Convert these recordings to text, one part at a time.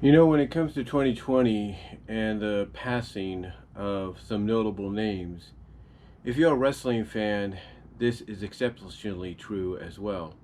You know, when it comes to 2020 and the passing of some notable names, if you're a wrestling fan, this is exceptionally true as well.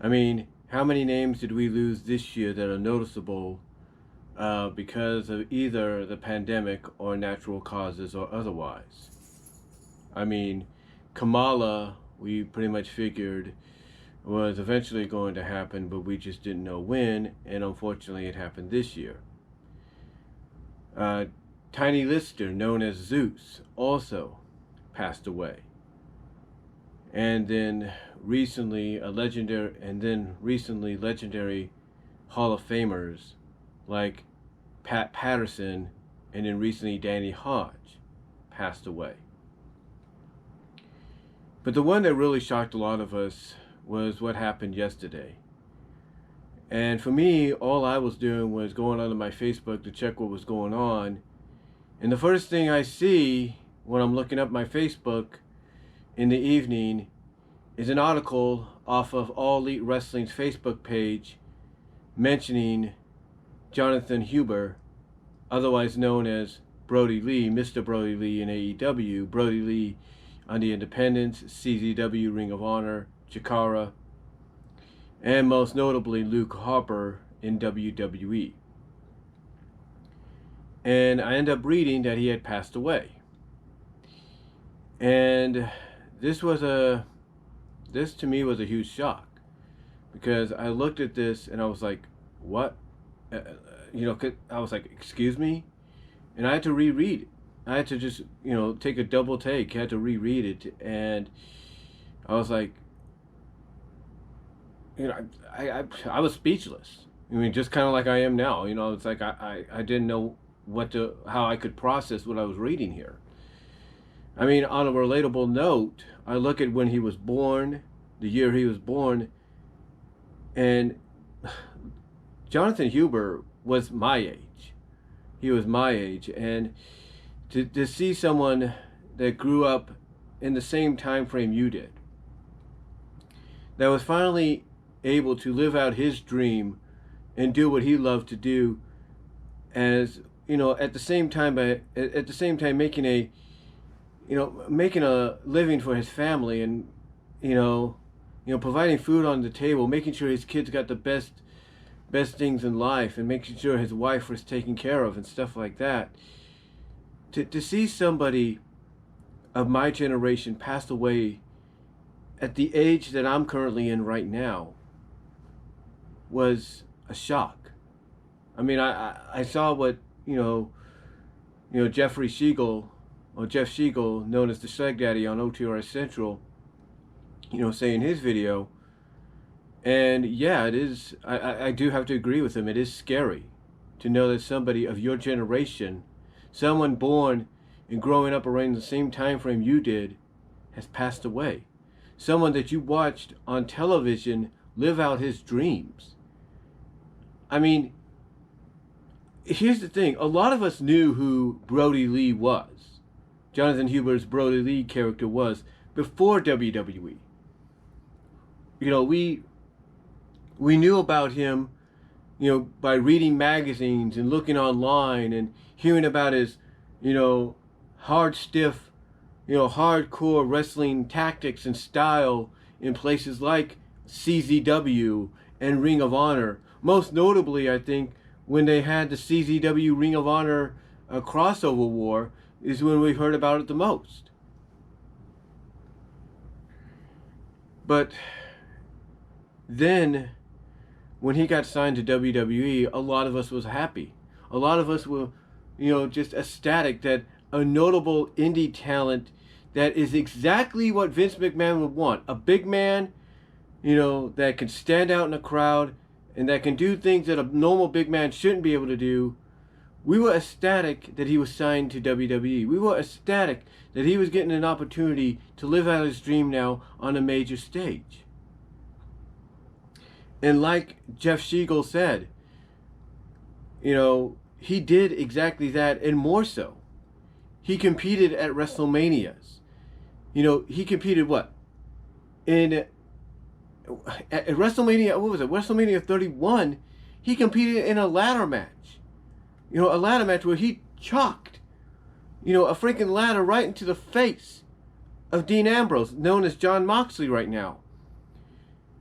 I mean, how many names did we lose this year that are noticeable because of either the pandemic or natural causes or otherwise? I mean, Kamala, we pretty much figured was eventually going to happen, but we just didn't know when, and unfortunately it happened this year. Uh, Tiny Lister, known as Zeus, also passed away. And then recently legendary Hall of Famers like Pat Patterson and then recently Danny Hodge passed away. But the one that really shocked a lot of us was what happened yesterday. And for me, all I was doing was going onto my Facebook to check what was going on. And the first thing I see when I'm looking up my Facebook in the evening is an article off of All Elite Wrestling's Facebook page mentioning Jonathan Huber, otherwise known as Brodie Lee, Mr. Brodie Lee in AEW, Brodie Lee on the Independents, CZW, Ring of Honor, Chikara, and most notably Luke Harper in WWE. And I end up reading that he had passed away. And this to me was a huge shock, because I looked at this and I was like, what? I was like, excuse me? And I had to reread it. I had to just, take a double take. I had to reread it. And I was like, I was speechless. I mean, just kind of like I am now. It's like I didn't know how I could process what I was reading here. I mean, on a relatable note, I look at when he was born, the year he was born, and Jonathan Huber was my age. He was my age, and to see someone that grew up in the same time frame you did, that was finally able to live out his dream and do what he loved to do, as at the same time making a living for his family, and providing food on the table, making sure his kids got the best things in life, and making sure his wife was taken care of and stuff like that. To see somebody of my generation pass away at the age that I'm currently in right now was a shock. I mean, I saw what Jeff Siegel, known as the Sleg Daddy on OTRS Central, say in his video. And yeah, it is, I do have to agree with him. It is scary to know that somebody of your generation, someone born and growing up around the same time frame you did, has passed away. Someone that you watched on television live out his dreams. I mean, here's the thing. A lot of us knew who Brodie Lee was. Jonathan Huber's Brodie Lee character was before WWE. We knew about him, by reading magazines and looking online and hearing about his, hardcore wrestling tactics and style in places like CZW and Ring of Honor. Most notably, I think, when they had the CZW Ring of Honor crossover war is when we heard about it the most. But then, when he got signed to WWE, a lot of us was happy. A lot of us were, just ecstatic that a notable indie talent that is exactly what Vince McMahon would want. A big man, that can stand out in a crowd and that can do things that a normal big man shouldn't be able to do. We were ecstatic that he was signed to WWE. We were ecstatic that he was getting an opportunity to live out his dream now on a major stage. And like Jeff Siegel said, he did exactly that and more so. He competed at WrestleManias. He competed at WrestleMania, what was it? WrestleMania 31, he competed in a ladder match. You know, a ladder match where he chalked, you know, a freaking ladder right into the face of Dean Ambrose, known as Jon Moxley right now.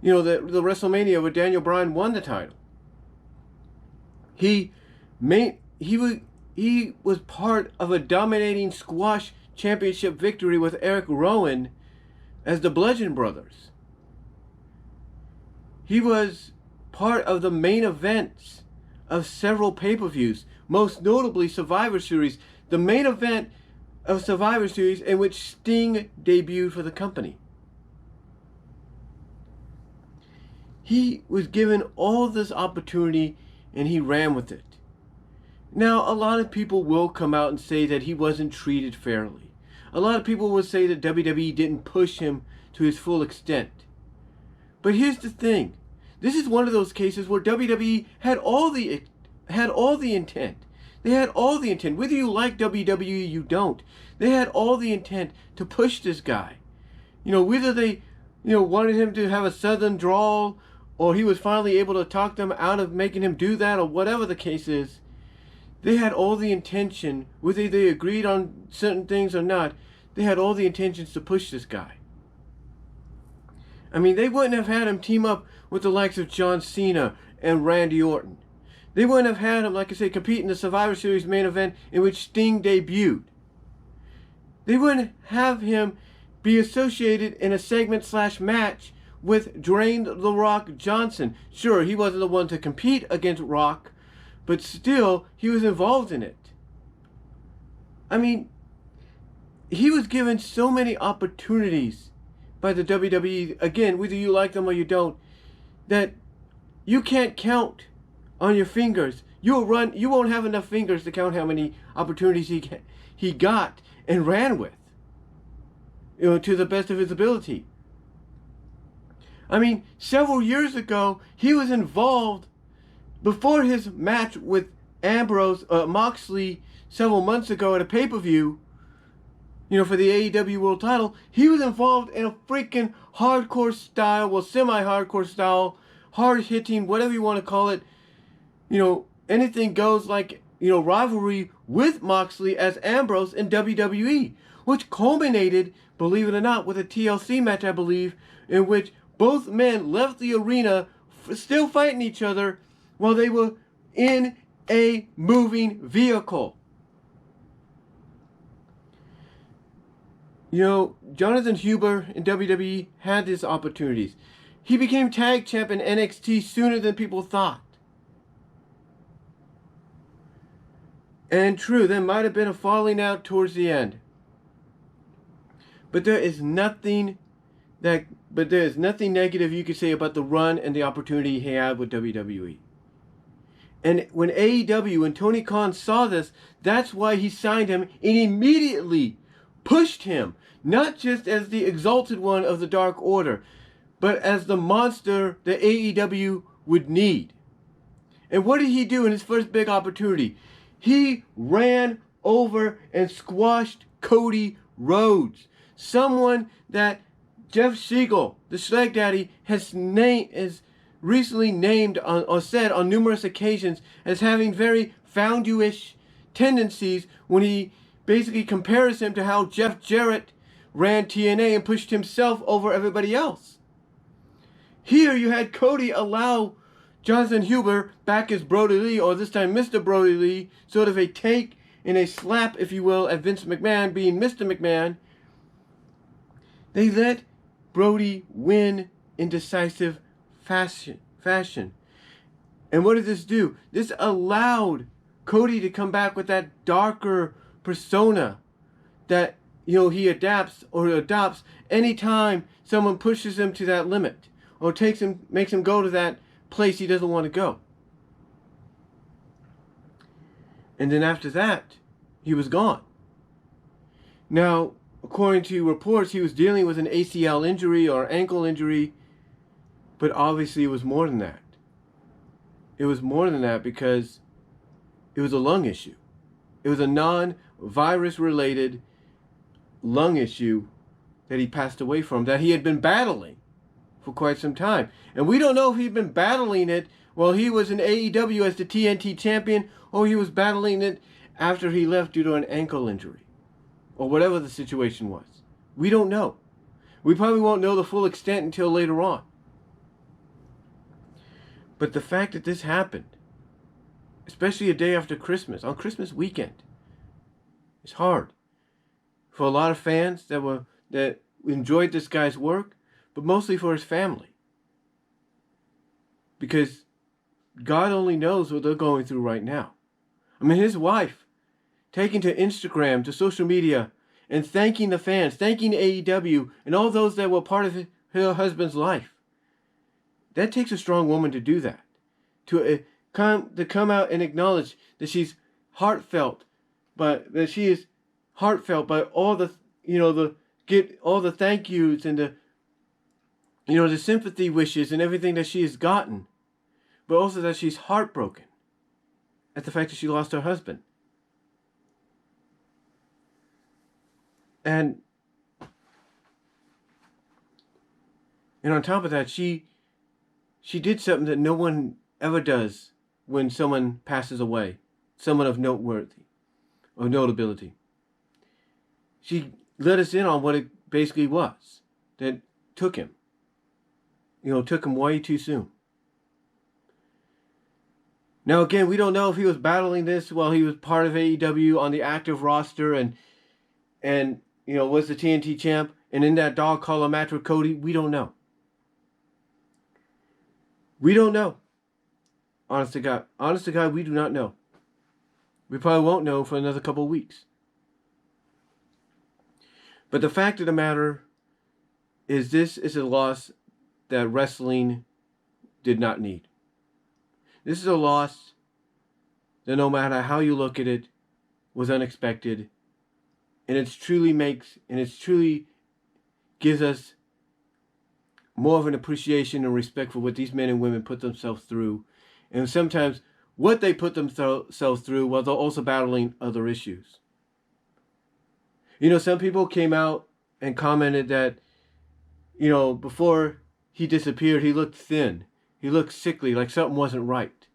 You know, the WrestleMania where Daniel Bryan won the title. He was part of a dominating squash championship victory with Eric Rowan as the Bludgeon Brothers. He was part of the main events of several pay-per-views, most notably Survivor Series, the main event of Survivor Series in which Sting debuted for the company. He was given all this opportunity and he ran with it. Now, a lot of people will come out and say that he wasn't treated fairly. A lot of people will say that WWE didn't push him to his full extent. But here's the thing. This is one of those cases where WWE had all the intent. They had all the intent. Whether you like WWE or you don't, they had all the intent to push this guy. You know, whether they, you know, wanted him to have a southern drawl, or he was finally able to talk them out of making him do that, or whatever the case is, they had all the intention, whether they agreed on certain things or not, they had all the intentions to push this guy. I mean, they wouldn't have had him team up with the likes of John Cena and Randy Orton. They wouldn't have had him, like I say, compete in the Survivor Series main event in which Sting debuted. They wouldn't have him be associated in a segment/match with Dwayne "The Rock" Johnson. Sure, he wasn't the one to compete against Rock, but still, he was involved in it. I mean, he was given so many opportunities by the WWE, again, whether you like them or you don't, that you can't count on your fingers. You won't have enough fingers to count how many opportunities he got and ran with, you know, to the best of his ability. I mean, several years ago, he was involved before his match with Moxley several months ago at a pay-per-view, you know, for the AEW World Title. He was involved in a freaking hardcore style, well, semi-hardcore style, hard-hitting, whatever you want to call it, you know, anything goes, like, you know, rivalry with Moxley as Ambrose in WWE, which culminated, believe it or not, with a TLC match, I believe, in which both men left the arena still fighting each other while they were in a moving vehicle. You know, Jonathan Huber in WWE had his opportunities. He became tag champ in NXT sooner than people thought. And true, there might have been a falling out towards the end. But there is nothing negative you could say about the run and the opportunity he had with WWE. And when AEW and Tony Khan saw this, that's why he signed him and immediately pushed him, not just as the exalted one of the Dark Order, but as the monster that AEW would need. And what did he do in his first big opportunity? He ran over and squashed Cody Rhodes, someone that Jeff Siegel, the Slag Daddy, has recently named or said on numerous occasions as having very found you-ish tendencies, when he basically compares him to how Jeff Jarrett ran TNA and pushed himself over everybody else. Here you had Cody allow Jonathan Huber, back as Brodie Lee, or this time Mr. Brodie Lee, sort of a take and a slap, if you will, at Vince McMahon being Mr. McMahon. They let Brodie win in decisive fashion. And what did this do? This allowed Cody to come back with that darker persona that, you know, he adopts anytime someone pushes him to that limit or makes him go to that place he doesn't want to go. And then after that, he was gone. Now, according to reports, he was dealing with an ACL injury or ankle injury, but obviously it was more than that. It was more than that because it was a lung issue. It was a non-virus related lung issue that he passed away from, that he had been battling for quite some time. And we don't know if he'd been battling it while he was in AEW as the TNT champion, or he was battling it after he left due to an ankle injury, or whatever the situation was. We don't know. We probably won't know the full extent until later on. But the fact that this happened, especially a day after Christmas, on Christmas weekend, is hard for a lot of fans that enjoyed this guy's work, but mostly for his family. Because God only knows what they're going through right now. I mean, his wife taking to Instagram, to social media, and thanking the fans, thanking AEW, and all those that were part of her husband's life. That takes a strong woman to do that. To come out and acknowledge that she's heartfelt, but that she is heartfelt by all the, get all the thank yous and the sympathy wishes and everything that she has gotten, but also that she's heartbroken at the fact that she lost her husband. And on top of that, she did something that no one ever does when someone passes away, someone of notability. She let us in on what it basically was that took him. Took him way too soon. Now again, we don't know if he was battling this while he was part of AEW on the active roster and was the TNT champ and in that dog collar match with Cody. We don't know. We don't know. Honest to God, we do not know. We probably won't know for another couple of weeks. But the fact of the matter is, this is a loss that wrestling did not need. This is a loss that, no matter how you look at it, was unexpected. And it truly gives us more of an appreciation and respect for what these men and women put themselves through. And sometimes what they put themselves through while they're also battling other issues. Some people came out and commented that, before he disappeared, he looked thin. He looked sickly, like something wasn't right.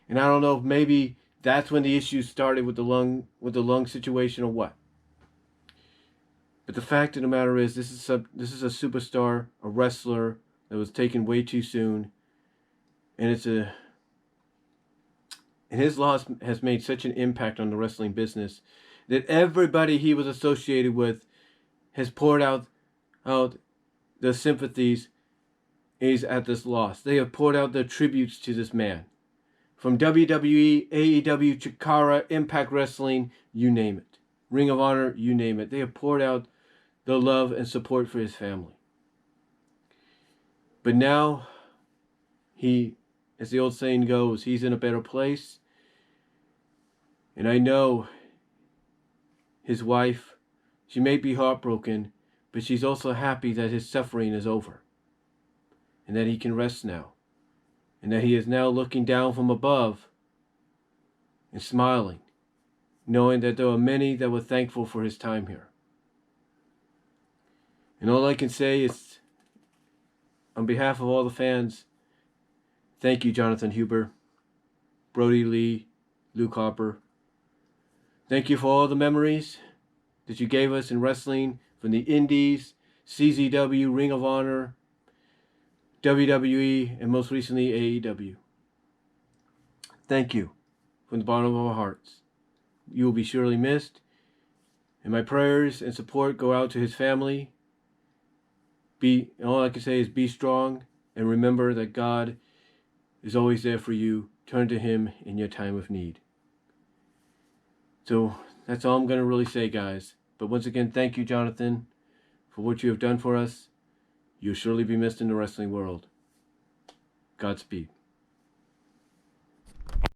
And I don't know if maybe that's when the issues started with the lung situation or what. But the fact of the matter is, this is a superstar, a wrestler that was taken way too soon, and his loss has made such an impact on the wrestling business that everybody he was associated with has poured out their sympathies is at this loss. They have poured out their tributes to this man. From WWE, AEW, Chikara, Impact Wrestling, you name it. Ring of Honor, you name it. They have poured out their love and support for his family. But now, as the old saying goes, he's in a better place. And I know his wife, she may be heartbroken, but she's also happy that his suffering is over. And that he can rest now. And that he is now looking down from above and smiling, knowing that there are many that were thankful for his time here. And all I can say is, on behalf of all the fans, thank you, Jonathan Huber, Brodie Lee, Luke Harper. Thank you for all the memories that you gave us in wrestling from the Indies, CZW, Ring of Honor, WWE, and most recently AEW. Thank you from the bottom of our hearts. You will be surely missed, and my prayers and support go out to his family. All I can say is be strong, and remember that God is always there for you. Turn to him in your time of need. So that's all I'm going to really say, guys. But once again, thank you, Jonathan, for what you have done for us. You'll surely be missed in the wrestling world. Godspeed.